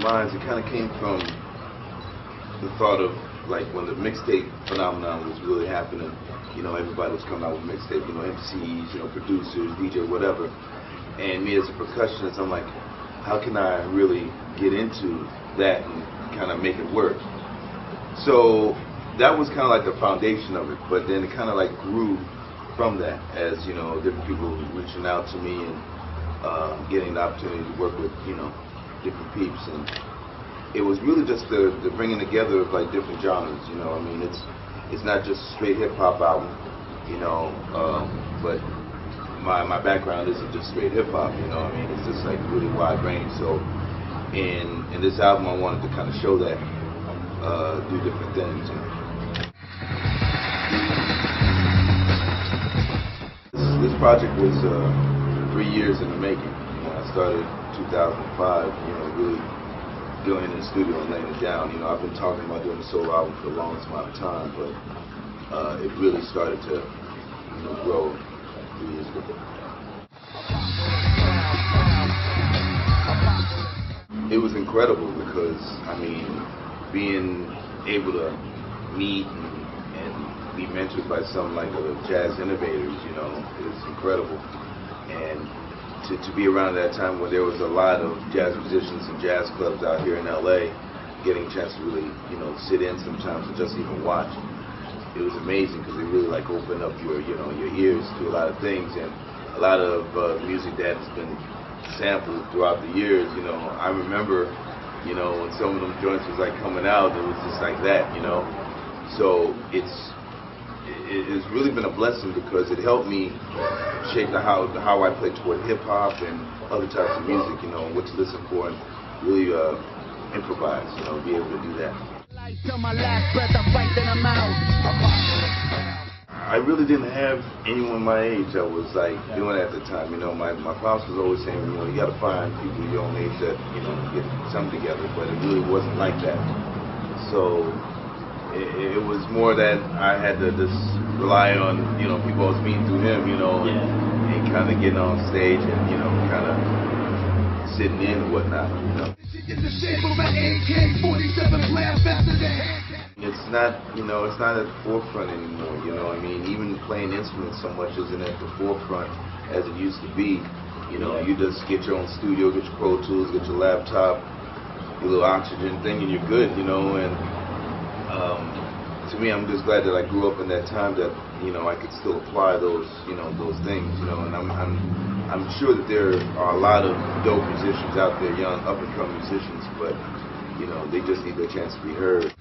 minds, it kind of came from the thought of like when the mixtape phenomenon was really happening. You know, everybody was coming out with mixtape. You know, MCs, you know, producers, DJ, whatever. And me as a percussionist, I'm like, how can I really get into that and kind of make it work? So that was kind of like the foundation of it. But then it kind of like grew from that, as you know, different people reaching out to me and getting the opportunity to work with, you know, different peeps. And it was really just the bringing together of like different genres. You know, I mean, it's not just a straight hip hop album, you know, but my background isn't just straight hip hop. You know, I mean, it's just like really wide range. So in this album, I wanted to kind of show that, do different things. This project was 3 years in the making. You know, I started in 2005, you know, really going in the studio and laying it down. You know, I've been talking about doing a solo album for the longest amount of time, but it really started to, you know, grow 3 years ago. It was incredible because, I mean, being able to meet and be mentored by some like the jazz innovators, you know, is incredible. And to be around that time when there was a lot of jazz musicians and jazz clubs out here in LA, getting a chance to really, you know, sit in sometimes and just even watch, it was amazing because it really like opened up your, you know, your ears to a lot of things. And a lot of music that has been sampled throughout the years, you know, I remember, you know, when some of them joints was like coming out, it was just like that, you know. So it's really been a blessing because it helped me shape how I play toward hip hop and other types of music, you know, what to listen for and really improvise, you know, be able to do that. I really didn't have anyone my age that was like doing it at the time. You know, my pops was always saying, you know, you got to find people your own age that, you know, get something together, but it really wasn't like that. So it was more that I had to just rely on, you know, people I was meeting through him, you know, and kind of getting on stage and, you know, kind of sitting in and whatnot, you know. It's not, you know, it's not at the forefront anymore, you know. I mean, even playing instruments so much isn't at the forefront as it used to be. You know, you just get your own studio, get your Pro Tools, get your laptop, your little oxygen thing, and you're good, you know. And to me, I'm just glad that I grew up in that time that, you know, I could still apply those, you know, those things, you know. And I'm sure that there are a lot of dope musicians out there, young up-and-coming musicians, but, you know, they just need their chance to be heard.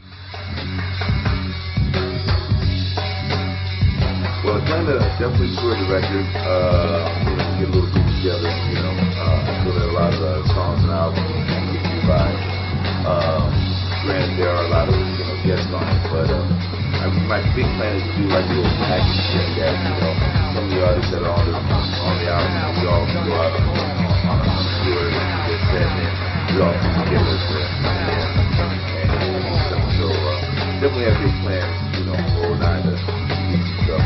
Well, I kind of definitely toured the record, you know, get a little group together, you know. I feel that a lot of the songs and albums can get you by. Granted, there are a lot of, you know, guests on it, but my big plan is to do like a little package thing that, you know, some of the artists that are on the album, we all can go out on a tour and get set, and we all come together and stuff. So definitely have big plans, you know, for 09 to do some stuff.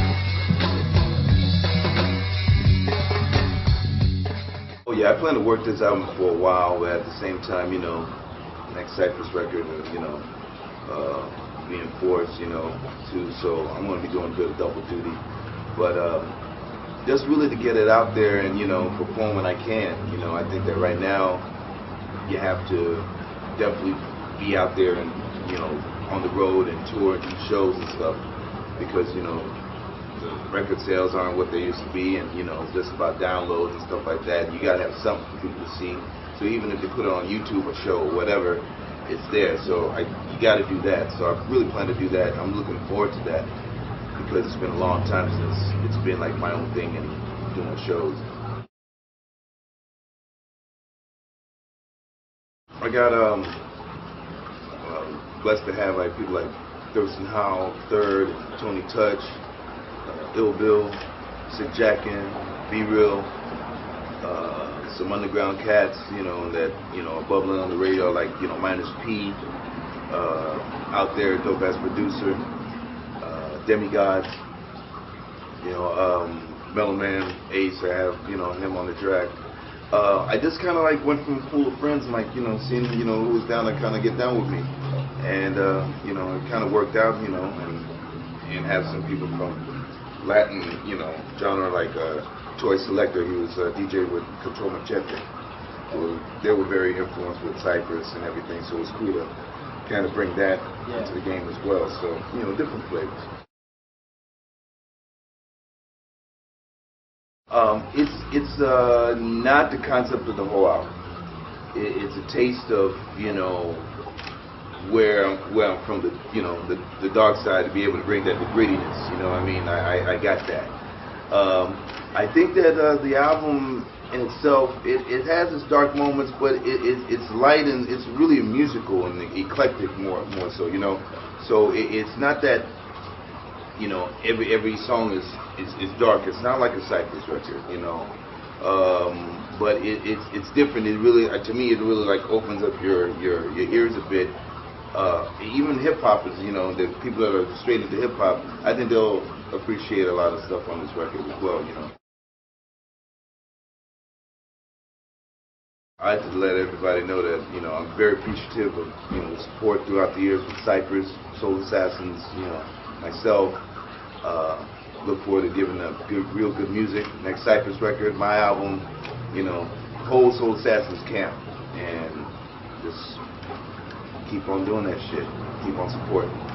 Oh yeah, I plan to work this album for a while, but at the same time, you know, next Cypress record, you know, being forced, you know, too. So I'm going to be doing a bit of double duty, but just really to get it out there and, you know, perform when I can. You know, I think that right now you have to definitely be out there and, you know, on the road and tour and do shows and stuff, because, you know, the record sales aren't what they used to be, and, you know, it's just about downloads and stuff like that. You got to have something for people to see. So even if they put it on YouTube or show or whatever, it's there. So you got to do that. So I really plan to do that. I'm looking forward to that because it's been a long time since it's been like my own thing and doing shows. I got blessed to have like people like Thurston Howell, Third, Tony Touch, Ill Bill, Sick Jackin, Be Real. Some underground cats, you know, that, you know, are bubbling on the radio, like, you know, Minus P, out there, dope ass producer, Demigods, you know, Mellow Man, Ace, I have, you know, him on the track. I just kind of like went from a pool of friends and like, you know, seeing, you know, who was down to kind of get down with me. And, you know, it kind of worked out, you know, and have some people from Latin, you know, genre like Toy Selector, he was a DJ with Control Machete. They were very influenced with Cypress and everything, so it was cool to kind of bring that into the game as well. So, you know, different flavors. It's not the concept of the whole album. It's a taste of, you know, where I'm from, the, you know, the dark side, to be able to bring that, the grittiness. You know what I mean? I got that. I think that the album in itself, it has its dark moments, but it's light and it's really musical and eclectic more so, you know. So it's not that, you know, every song is dark. It's not like a Cypress record, you know. But it's different. It really, to me, it really like opens up your ears a bit. Even hip hoppers, you know, the people that are straight into hip hop, I think they'll appreciate a lot of stuff on this record as well, you know. I just let everybody know that, you know, I'm very appreciative of, you know, the support throughout the years with Cypress, Soul Assassins, you know, myself. Look forward to giving them real good music. Next Cypress record, my album, you know, whole Soul Assassins camp, and just keep on doing that shit. Keep on supporting.